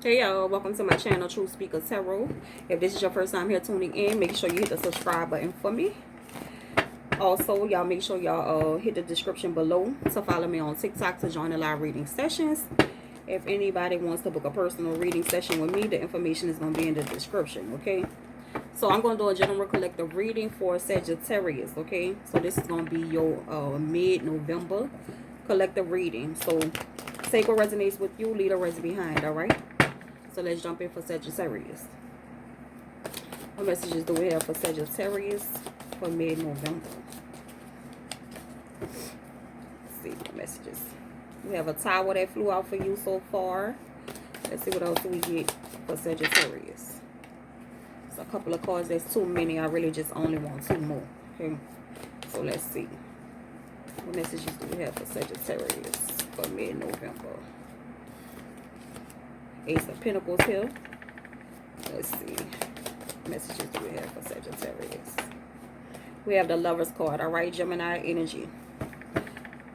Hey y'all, welcome to my channel, True Speaker Tarot. If this is your first time here tuning in, make sure you hit the subscribe button for me. Also, y'all make sure y'all hit the description below to follow me on TikTok to join the live reading sessions. If anybody wants to book a personal reading session with me, the information is going to be in the description, okay? So I'm going to do a general collective reading for Sagittarius, okay? So this is going to be your mid-November collective reading. So take what resonates with you, leave the rest behind, all right? So let's jump in for Sagittarius. What messages do we have for Sagittarius for mid-November? Let's see what messages. We have a tower that flew out for you so far. Let's see what else we get for Sagittarius. It's a couple of cards. That's too many. I really just only want two more. Okay. So let's see. What messages do we have for Sagittarius for mid-November? Ace of Pentacles here. Let's see. What messages do we have for Sagittarius? We have the Lover's card. All right, Gemini energy.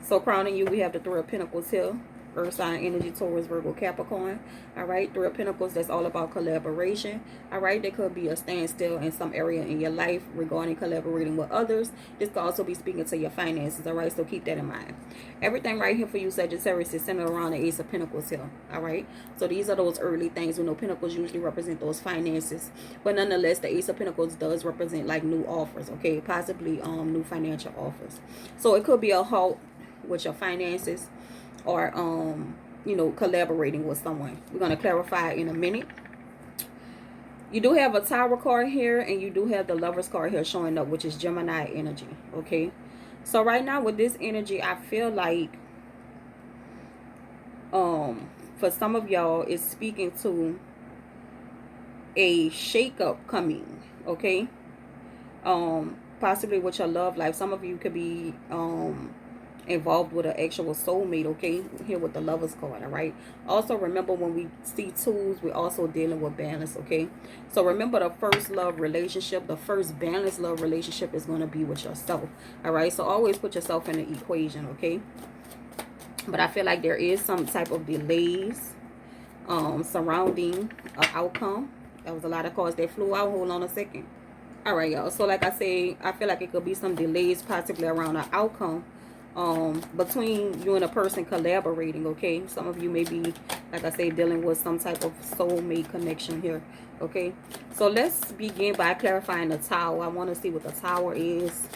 So crowning you, we have the Three of Pentacles here. Earth sign energy, Taurus, Virgo, Capricorn. All right, Three of Pentacles, that's all about collaboration. All right, there could be a standstill in some area in your life regarding collaborating with others. This could also be speaking to your finances. All right, so keep that in mind. Everything right here for you, Sagittarius, is centered around the Ace of Pentacles here. All right, so these are those early things. We know Pentacles usually represent those finances, but nonetheless, the Ace of Pentacles does represent like new offers. Okay, possibly new financial offers. So it could be a halt with your finances, or you know, collaborating with someone. We're going to clarify in a minute. You do have a Tower card here, and you do have the Lover's card here showing up, which is Gemini energy. Okay, so right now with this energy, I feel like for some of y'all, it's speaking to a shakeup coming. Okay, possibly with your love life. Some of you could be involved with an actual soulmate, okay? Here with the Lover's card, all right? Also, remember when we see twos, we're also dealing with balance, okay? So remember, the first love relationship, the first balanced love relationship is going to be with yourself, all right? So always put yourself in the equation, okay? But I feel like there is some type of delays surrounding an outcome. There was a lot of cards that flew out. Hold on a second. All right, y'all. So like I say, I feel like it could be some delays possibly around an outcome between you and a person collaborating, okay? Some of you may be, like I say, dealing with some type of soulmate connection here, okay? So let's begin by clarifying the Tower. I want to see what the Tower is,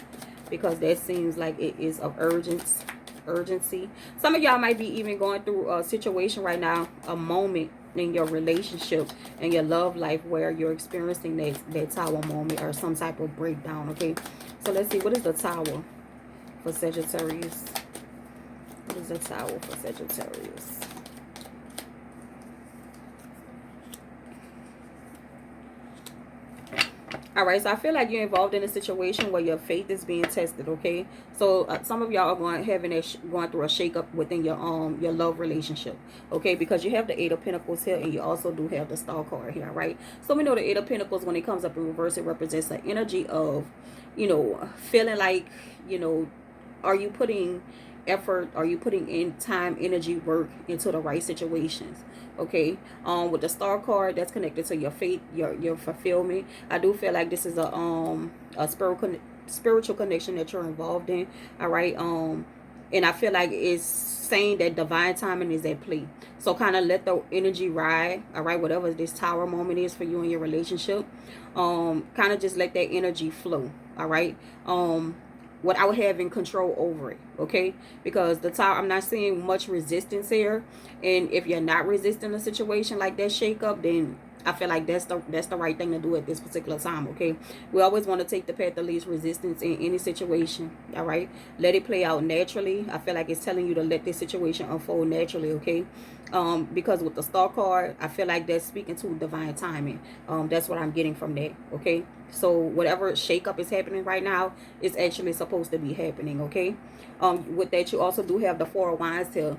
because that seems like it is of urgency. Some of y'all might be even going through a situation right now, a moment in your relationship and your love life where you're experiencing that Tower moment or some type of breakdown, okay? So let's see, what is the Tower for Sagittarius? What is the Tower for Sagittarius? All right, so I feel like you're involved in a situation where your faith is being tested, okay? So some of y'all are going through a shakeup within your love relationship, okay? Because you have the Eight of Pentacles here, and you also do have the Star card here, right? So we know the Eight of Pentacles, when it comes up in reverse, it represents the energy of, you know, feeling like, you know, are you putting effort, are you putting in time, energy, work into the right situations, okay? With the Star card, that's connected to your faith, your fulfillment. I do feel like this is a spiritual connection that you're involved in, all right? And I feel like it's saying that divine timing is at play. So kind of let the energy ride, all right? Whatever this Tower moment is for you in your relationship, kind of just let that energy flow, all right? Without having control over it, okay? Because the Tower, I'm not seeing much resistance here, and if you're not resisting a situation like that shake-up, then I feel like that's the right thing to do at this particular time, okay? We always want to take the path of least resistance in any situation, all right? Let it play out naturally. I feel like it's telling you to let this situation unfold naturally, okay? Because with the Star card, I feel like that's speaking to divine timing. That's what I'm getting from that, okay? So whatever shakeup is happening right now is actually supposed to be happening, okay? With that, you also do have the Four of Wands here,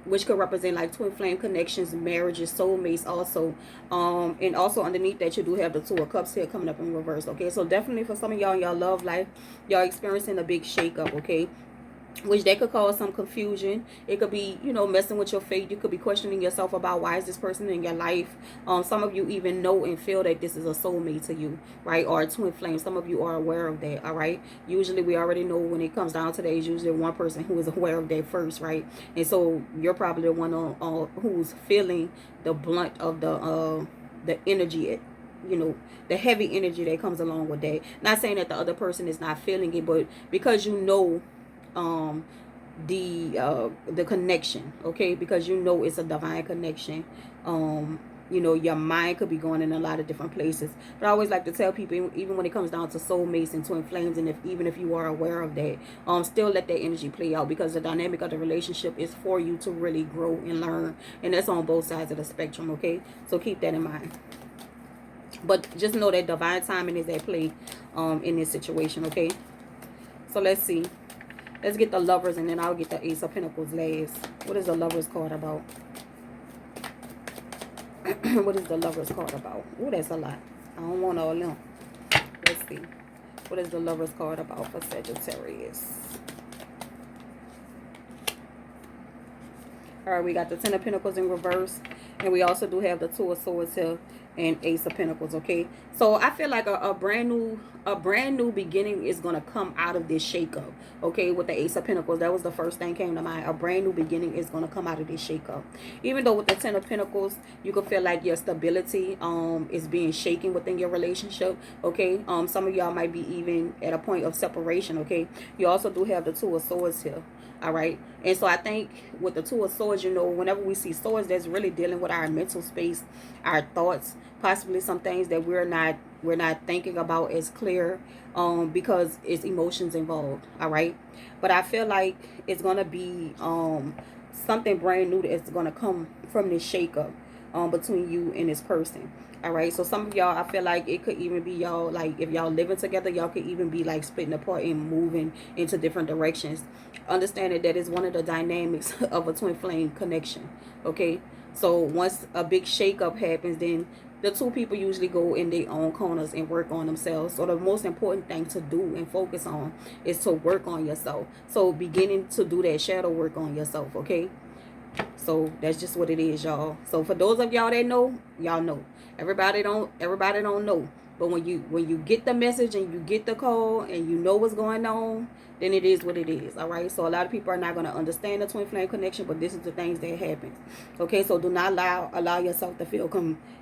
which could represent like twin flame connections, marriages, soulmates also. And also underneath that, you do have the Two of Cups here coming up in reverse, okay? So definitely for some of y'all in y'all love life, y'all experiencing a big shakeup, okay? which that could cause some confusion. It could be, you know, messing with your faith. You could be questioning yourself about why is this person in your life. Some of you even know and feel that this is a soulmate to you, right? Or a twin flame. Some of you are aware of that, all right? Usually we already know when it comes down to that, it's usually one person who is aware of that first, right? And so you're probably the one who's feeling the blunt of the energy, you know, the heavy energy that comes along with that. Not saying that the other person is not feeling it, but because you know um the connection, okay, because you know it's a divine connection. You know, your mind could be going in a lot of different places, but I always like to tell people, even when it comes down to soulmates and twin flames, and even if you are aware of that, still let that energy play out, because the dynamic of the relationship is for you to really grow and learn, and that's on both sides of the spectrum, okay? So keep that in mind. But just know that divine timing is at play in this situation, okay? So let's see. Let's get the Lovers, and then I'll get the Ace of Pentacles last. What is the Lovers card about? What is the Lovers card about? Oh, that's a lot. I don't want all of them. Let's see. What is the Lovers card about for Sagittarius? All right, we got the Ten of Pentacles in reverse. And we also do have the Two of Swords here and Ace of Pentacles, okay? So I feel like a brand new beginning is going to come out of this shakeup, okay? With the Ace of Pentacles, that was the first thing came to mind. A brand new beginning is going to come out of this shakeup. Even though with the Ten of Pentacles, you can feel like your stability is being shaken within your relationship, okay? Some of y'all might be even at a point of separation, okay? You also do have the Two of Swords here. All right. And so I think with the Two of Swords, you know, whenever we see swords, that's really dealing with our mental space, our thoughts, possibly some things that we're not thinking about as clear, because it's emotions involved. All right. But I feel like it's going to be something brand new that's going to come from this shakeup between you and this person. All right, so some of y'all, I feel like it could even be y'all, like if y'all living together, y'all could even be like splitting apart and moving into different directions. Understanding that is one of the dynamics of a twin flame connection. Okay, so once a big shakeup happens, then the two people usually go in their own corners and work on themselves. So the most important thing to do and focus on is to work on yourself. So beginning to do that shadow work on yourself, okay? So that's just what it is, y'all. So for those of y'all that know, y'all know. Everybody don't know. But when you get the message and you get the call and you know what's going on, then it is what it is. All right. So a lot of people are not going to understand the twin flame connection, but this is the things that happen. Okay. So do not allow yourself to feel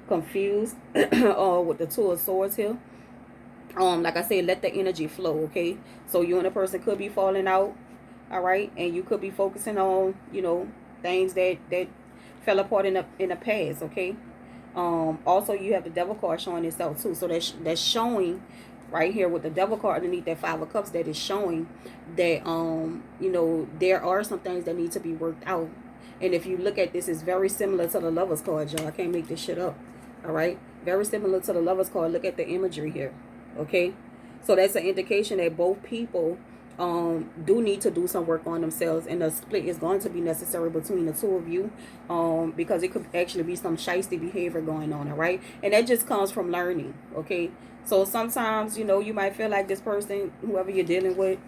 confused with the Two of Swords here. Like I said, let the energy flow. Okay. So you and a person could be falling out. All right. And you could be focusing on, you know, things that fell apart in the past, okay? Also you have the Devil card showing itself too. So that's showing right here with the Devil card underneath that Five of Cups, that is showing that you know, there are some things that need to be worked out. And if you look at this, it's very similar to the Lovers card, y'all. I can't make this shit up. All right? Very similar to the Lovers card. Look at the imagery here. Okay? So that's an indication that both people do need to do some work on themselves, and the split is going to be necessary between the two of you, because it could actually be some shysty behavior going on. All right, and that just comes from learning. Okay, so sometimes, you know, you might feel like this person, whoever you're dealing with,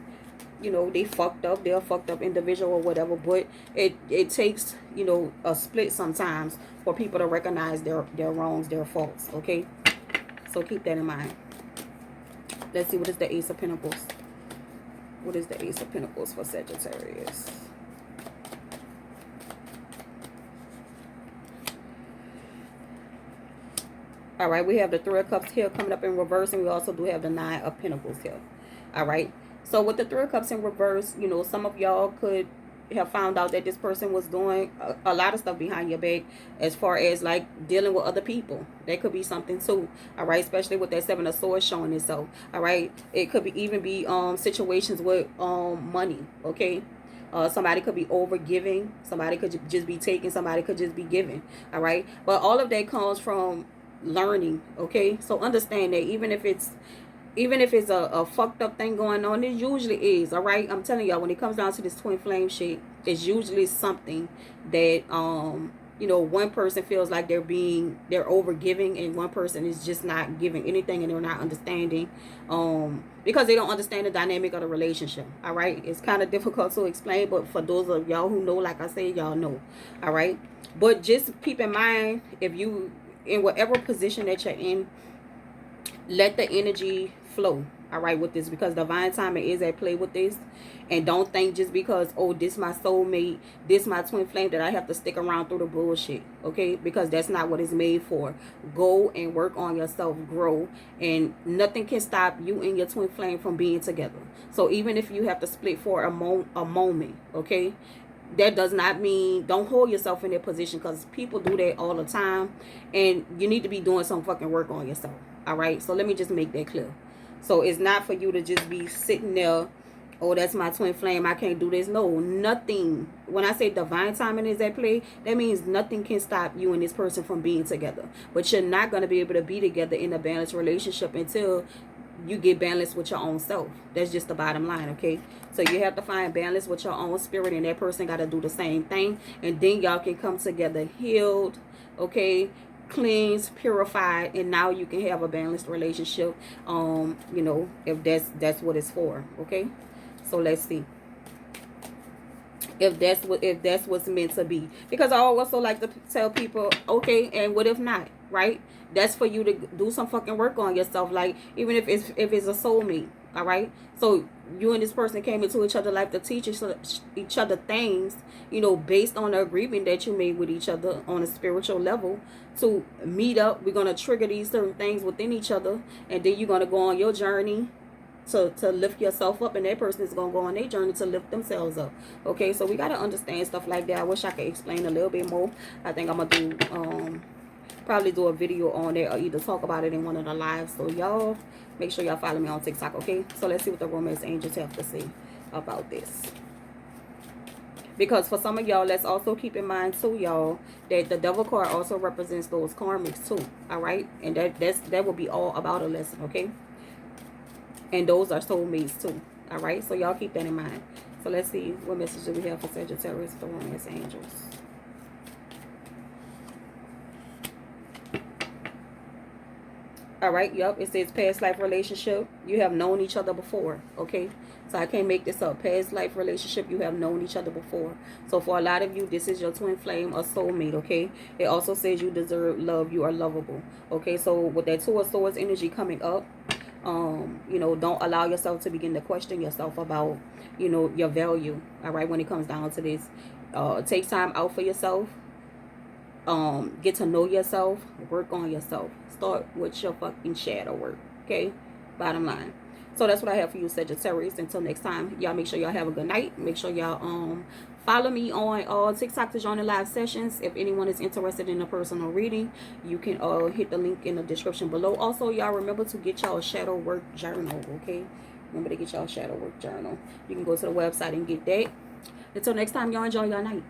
you know, they're a fucked up individual or whatever, but it takes, you know, a split sometimes for people to recognize their wrongs, their faults. Okay, so keep that in mind. Let's see, what is the Ace of Pentacles? What is the Ace of Pentacles for Sagittarius? All right, we have the Three of Cups here coming up in reverse, and we also do have the Nine of Pentacles here. All right, so with the Three of Cups in reverse, you know, some of y'all could have found out that this person was doing a lot of stuff behind your back, as far as like dealing with other people. That could be something too. All right, especially with that Seven of Swords showing itself. All right, it could even be situations with money. Okay, somebody could be over giving, somebody could just be taking, somebody could just be giving. All right, but all of that comes from learning. Okay, so understand that even if it's a fucked up thing going on, it usually is. All right, I'm telling y'all, when it comes down to this twin flame shit, it's usually something that you know, one person feels like they're over giving, and one person is just not giving anything, and they're not understanding, because they don't understand the dynamic of the relationship. All right, it's kind of difficult to explain, but for those of y'all who know, like I said, y'all know. All right, but just keep in mind, if you in whatever position that you're in, let the energy flow, all right, with this, because divine timing is at play with this. And don't think just because, oh, this my soulmate, this my twin flame, that I have to stick around through the bullshit, okay? Because that's not what it's made for. Go and work on yourself, grow, and nothing can stop you and your twin flame from being together. So even if you have to split for a moment, okay, that does not mean, don't hold yourself in that position, because people do that all the time, and you need to be doing some fucking work on yourself. All right, so let me just make that clear. So it's not for you to just be sitting there, oh, that's my twin flame, I can't do this. No, nothing. When I say divine timing is at play, that means nothing can stop you and this person from being together. But you're not going to be able to be together in a balanced relationship until you get balanced with your own self. That's just the bottom line, okay? So you have to find balance with your own spirit, and that person got to do the same thing, and then y'all can come together healed, okay, cleansed, purified, and now you can have a balanced relationship, you know, if that's what it's for, okay? So let's see if that's what's meant to be, because I also like to tell people, okay, and what if not, right? That's for you to do some fucking work on yourself. Like, even if it's a soulmate, all right? So you and this person came into each other's life to teach each other things, you know, based on the agreement that you made with each other on a spiritual level, to meet up. We're going to trigger these certain things within each other, and then you're going to go on your journey to lift yourself up, and that person is going to go on their journey to lift themselves up, okay? So we got to understand stuff like that. I wish I could explain a little bit more. I think I'm going to do probably do a video on it, or either talk about it in one of the lives. So y'all make sure y'all follow me on TikTok, okay? So let's see what the romance angels have to say about this. Because for some of y'all, let's also keep in mind too, y'all, that the devil card also represents those karmics too, all right? And that will be all about a lesson, okay? And those are soulmates too, all right? So y'all keep that in mind. So let's see what message do we have for Sagittarius, the romance angels. All right, yep, it says past life relationship. You have known each other before, okay? So I can't make this up. Past life relationship, you have known each other before. So for a lot of you, this is your twin flame or soulmate, okay? It also says you deserve love, you are lovable, okay? So with that Two of Swords energy coming up, you know, don't allow yourself to begin to question yourself about, you know, your value, all right, when it comes down to this. Take time out for yourself. Get to know yourself, work on yourself. Start with your fucking shadow work, okay? Bottom line. So that's what I have for you, Sagittarius. Until next time, y'all make sure y'all have a good night. Make sure y'all follow me on TikTok to join the live sessions. If anyone is interested in a personal reading, you can hit the link in the description below. Also, y'all remember to get y'all shadow work journal, okay? Remember to get y'all shadow work journal. You can go to the website and get that. Until next time, y'all enjoy your night.